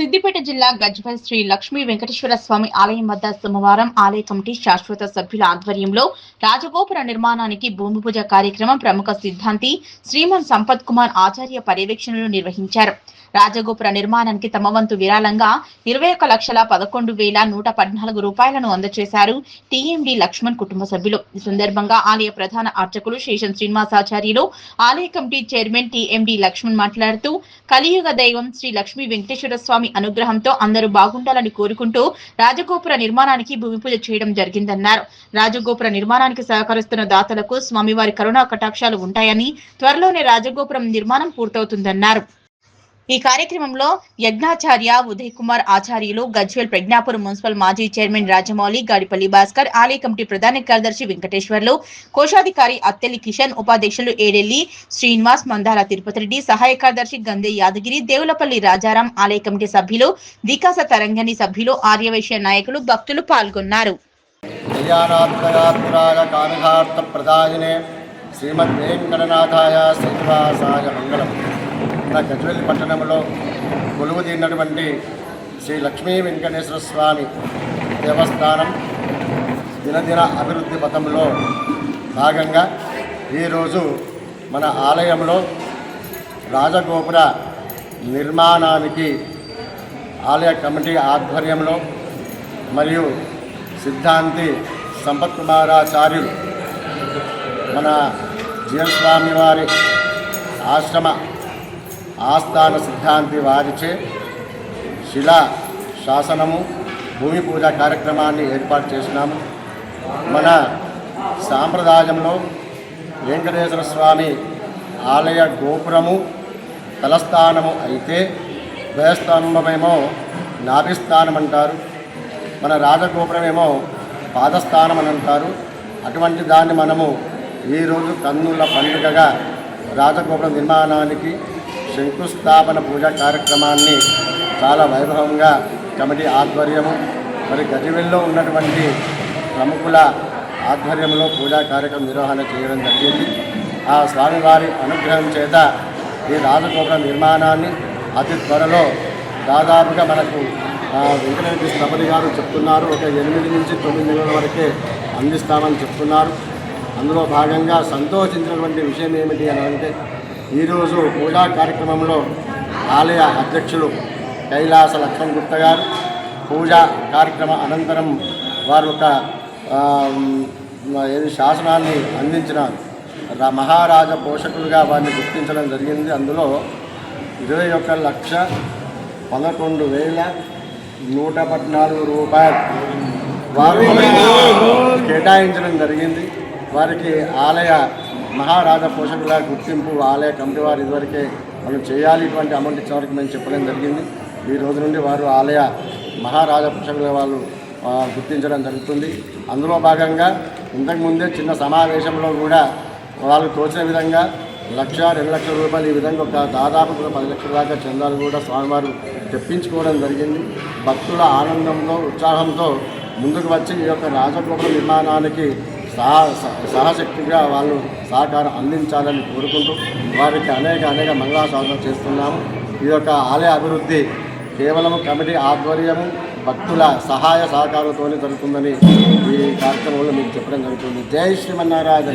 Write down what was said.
సిద్దిపేట జిల్లా గజ్వేల్ శ్రీ లక్ష్మీ వెంకటేశ్వర స్వామి ఆలయం వద్ద సోమవారం ఆలయ కమిటీ శాశ్వత సభ్యుల ఆధ్వర్యంలో రాజగోపుర నిర్మాణానికి భూమి పూజ కార్యక్రమం ప్రముఖ సిద్ధాంతి శ్రీమన్ సంపత్ కుమార్ ఆచార్య పర్యవేక్షణలో నిర్వహించారు. రాజగోపుర నిర్మాణానికి తమ వంతు విరాళంగా 21,11,114 రూపాయలను అందజేశారు టీఎండీ లక్ష్మణ్ కుటుంబ సభ్యులు. ఈ సందర్భంగా ఆలయ ప్రధాన అర్చకులు శేషన్ శ్రీనివాసాచార్యులు, ఆలయ కమిటీ చైర్మన్ టీఎండీ లక్ష్మణ్ మాట్లాడుతూ కలియుగ దైవం శ్రీ లక్ష్మీ వెంకటేశ్వర స్వామి అనుగ్రహంతో అందరూ బాగుండాలని కోరుకుంటూ రాజగోపుర నిర్మాణానికి భూమి పూజ చేయడం జరిగిందన్నారు. రాజగోపుర నిర్మాణానికి సహకరిస్తున్న దాతలకు స్వామివారి కరుణా కటాక్షాలు ఉంటాయని, త్వరలోనే రాజగోపురం నిర్మాణం పూర్తవుతుందన్నారు. ఈ కార్యక్రమంలో యజ్ఞాచార్య ఉదయ్ కుమార్ ఆచార్యులు, గజ్వేల్ ప్రజ్ఞాపురం మున్సిపల్ మాజీ చైర్మన్ రాజమౌళి, గాడిపల్లి భాస్కర్, ఆలయ కమిటీ ప్రధాన కార్యదర్శి వెంకటేశ్వర్లు, కోశాధికారి అత్తెలి కిషన్, ఉపాధ్యక్షులు ఏడెల్లి శ్రీనివాస్, మందాల తిరుపతి రెడ్డి, సహాయ కార్యదర్శి గందే యాదగిరి, దేవులపల్లి రాజారాం, ఆలయ కమిటీ సభ్యులు, వికాస తరంగని సభ్యులు, ఆర్యవైశ్య నాయకులు, భక్తులు పాల్గొన్నారు. శ్రీమద్ వెంకటనాథాయ శ్రీనివాసాయ మంగళం. నా గజ్వేల్ పట్టణంలో కొలువు తీరినటువంటి శ్రీ లక్ష్మీ వెంకటేశ్వర స్వామి దేవస్థానం దినదిన అభివృద్ధి పథంలో భాగంగా ఈరోజు మన ఆలయంలో రాజగోపుర నిర్మాణానికి ఆలయ కమిటీ ఆధ్వర్యంలో మరియు సిద్ధాంతి సంపత్ కుమారాచార్యులు మన జీఎన్ స్వామి వారి ఆశ్రమ ఆస్థాన సిద్ధాంతి వారిచే శిలా శాసనము భూమి పూజ కార్యక్రమాన్ని ఏర్పాటు చేసినాము. మన సాంప్రదాయంలో వెంకటేశ్వర స్వామి ఆలయ గోపురము తలస్థానము అయితే ద్వయస్తంభమేమో నాభిస్థానం అంటారు, మన రాజగోపురమేమో పాదస్థానం అని అంటారు. అటువంటి దాన్ని మనము ఈరోజు కన్నుల పండుగగా రాజగోపుర నిర్మాణానికి శంకుస్థాపన పూజా కార్యక్రమాన్ని చాలా వైభవంగా కమిటీ ఆధ్వర్యము మరి గజ్వేల్లో ఉన్నటువంటి ప్రముఖుల ఆధ్వర్యంలో పూజా కార్యక్రమం నిర్వహణ చేయడం జరిగింది. ఆ స్వామివారి అనుగ్రహం చేత ఈ రాజగోపుర నిర్మాణాన్ని అతి త్వరలో దాదాపుగా మనకు వెంకటరెడ్డి స్థపతి గారు చెప్తున్నారు, ఒక 8 నుంచి 9 నెలల వరకే అందిస్తామని చెప్తున్నారు. అందులో భాగంగా సంతోషించినటువంటి విషయం ఏమిటి అని అంటే, ఈరోజు పూజా కార్యక్రమంలో ఆలయ అధ్యక్షులు కైలాస లక్ష్మణ్ గుప్తా గారు పూజా కార్యక్రమం అనంతరం వారు ఒక శాసనాన్ని అందించినారు. మహారాజ పోషకులుగా వారిని గుర్తించడం జరిగింది. అందులో 21,11,114 రూపాయలు వారు కేటాయించడం జరిగింది. వారికి ఆలయ మహారాజ పోషకుల గుర్తింపు ఆలయ కమిటీ వారు ఇదివరకే మనం చేయాలి, ఇటువంటి అమౌంట్ ఇచ్చే వరకు మేము చెప్పడం జరిగింది. ఈ రోజు నుండి వారు ఆలయ మహారాజ పోషకుల వాళ్ళు గుర్తించడం జరుగుతుంది. అందులో భాగంగా ఇంతకుముందే చిన్న సమావేశంలో కూడా వాళ్ళు తోచిన విధంగా 1,00,000, 2 లక్షల రూపాయలు ఈ విధంగా ఒక దాదాపు 10 లక్షల దాకా చందాలు కూడా స్వామివారు తెప్పించుకోవడం జరిగింది. భక్తుల ఆనందంతో ఉత్సాహంతో ముందుకు వచ్చి ఈ యొక్క రాజగోపుర నిర్మాణానికి సహశక్తిగా వాళ్ళు సహకారం అందించాలని కోరుకుంటూ వారికి అనేక మంగళాశాసనాలు చేస్తున్నాము. ఈ యొక్క ఆలయ అభివృద్ధి కేవలం కమిటీ ఆధ్వర్యము భక్తుల సహాయ సహకారంతోనే జరుగుతుందని ఈ కార్యక్రమంలో మీకు చెప్పడం జరుగుతుంది. జై శ్రీమన్నారాయణ.